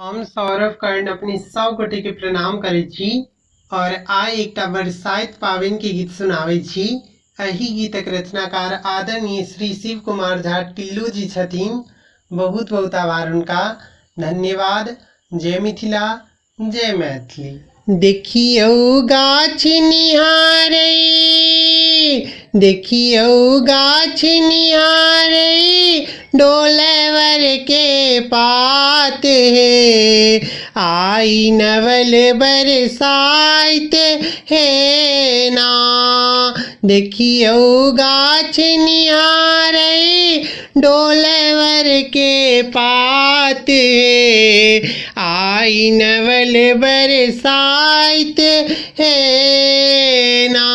हम सौरभ कर्ण अपनी 100 कोटि के प्रणाम करे छी और आइ एकटा बरसाइत पावनि के गीत सुनावे छी। एही गीतक रचनाकार आदरणीय श्री शिव कुमार झा टिल्लू जी छथिन। बहुत बहुत आभार उनका। धन्यवाद। जय मिथिला, जय मैथिली। देखियौ गाछ निहारै, देखियौ गाछ निहारै, डोलवर के पात हे, आई नवल बरसाइत हे ना। देखियौ गाछ निहारै, डोलवर के पात हे, आई नवल बरसाइत हे ना।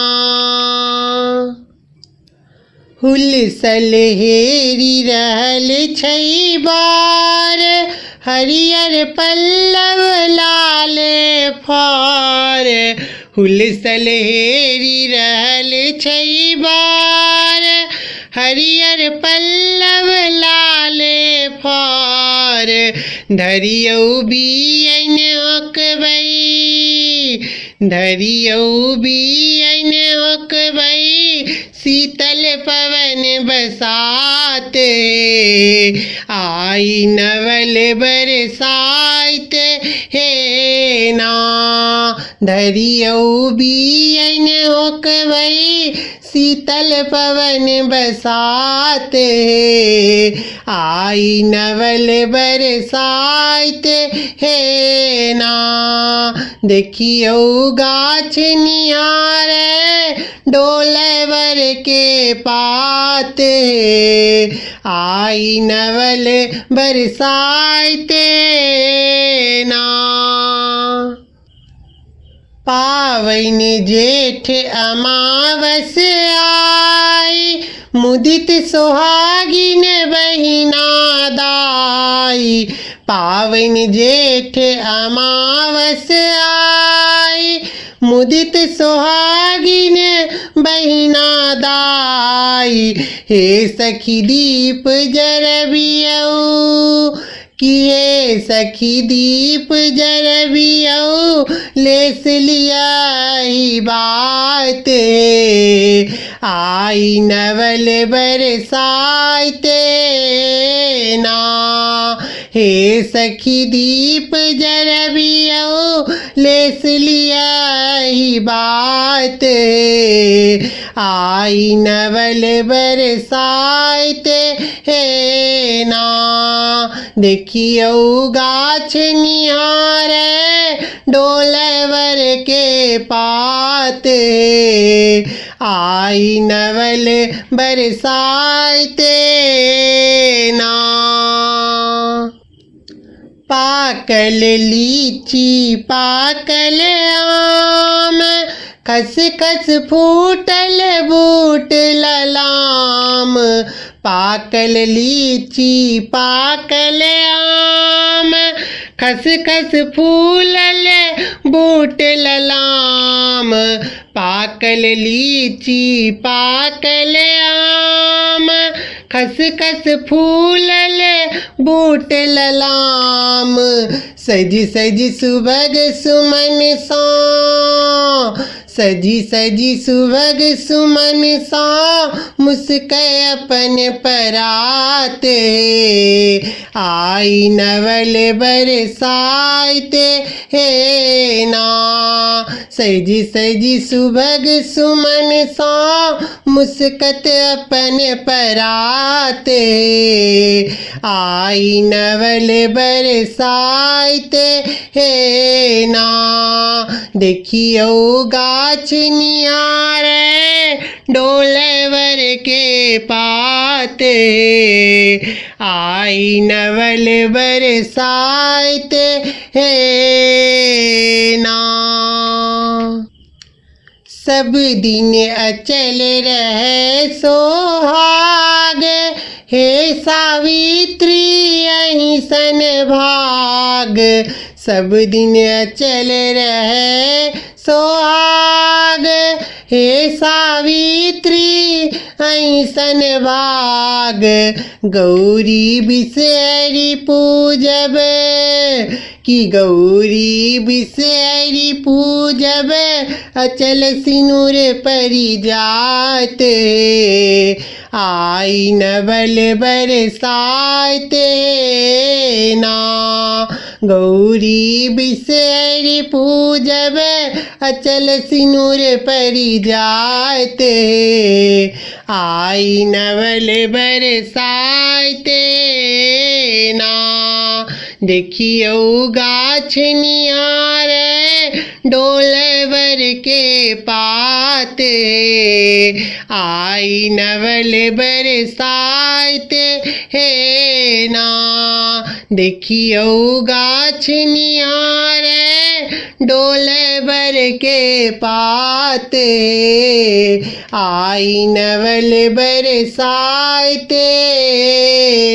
हुलसल हेरी रहल छै बार, हरियर पल्लव लाल फार। हुलसल हेरी रहल छै बार, हरियर पल्लव लाल फार। धरियौ बियन ओकबै, धरियौ बियन ओकबै, शीतल पवन बसात हे, आई नवल बरसाइत हे ना। धरियौ बियन ओकबै, शीतल पवन बसात हे, आई नवल बरसाइत हे ना। देखियौ गाछ निहारै, डोलवर के पात हे, आई नवल बरसाइत ना। पावैन जेठ अमावस आई, मुदित सोहागिन बहिना दाई। पावैन जेठ अमावस आई, मुदित सोहागिन बहिना दाई। हे सखी दीप जरबियौ, कि हे सखी दीप जरबियौ, लेस लियाही बात हे, आई नवल बरसाइत ना। हे सखी दीप जरबियौ, लेस लियाही बात हे, आई नवल बरसाइत हे ना। देखियौ गाछ निहारै, डोलवर के पात हे, आई नवल बरसाइत ना। पाकल लीची पाकल आम, खस खस फूटल बूट ललाम। पाकल लीची पाकल आम, खस खस फूलल बूट ललाम। पाकल लीची पाकल आम, खस खस फूलल बूट ललाम। सजी सजी सुबग सुमन सा, सजी सजी सुबग सुमन सा, मुस्कै अपन परात हे, आई नवल बरसाइत हे ना। सजी सजी सुबग सुमन सा, मुस्कत अपन परात हे, आई नवल बरसाइत हे ना। देखियौ गाछ निहारै, डोलवर के पात हे, आई नवल बरसाइत हे ना। सब दिन अचल रहे सोहाग, हे सावित्री अहिसन भाग। सब दिन अचल रहे सोहाग, हे सावित्री ऐसन भाग गौरी बिसरी पूजब कि गौरी बिसरी पूजब अचल सिनुर परिजात आई नवल बरसाते ना गौरी बिसरी पूजब अचल सिनुर परिजात आई नवल बरसाते ना देखियो गाछ निहार डोलवर के पात आई नवल बरसाते हे ना देखियो गाछ निहार डोलवर के पात आई नवल बरसाते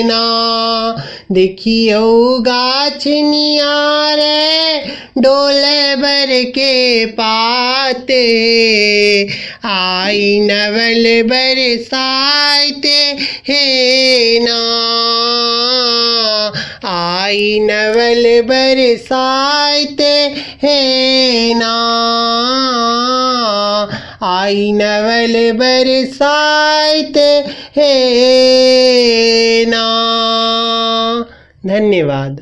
ना देखियो गाछ निहार डोलवर के पात आई नवल बरसाते हे ना आई नवल बरसाते हे ना आई नवल बरसाते हे ना। धन्यवाद।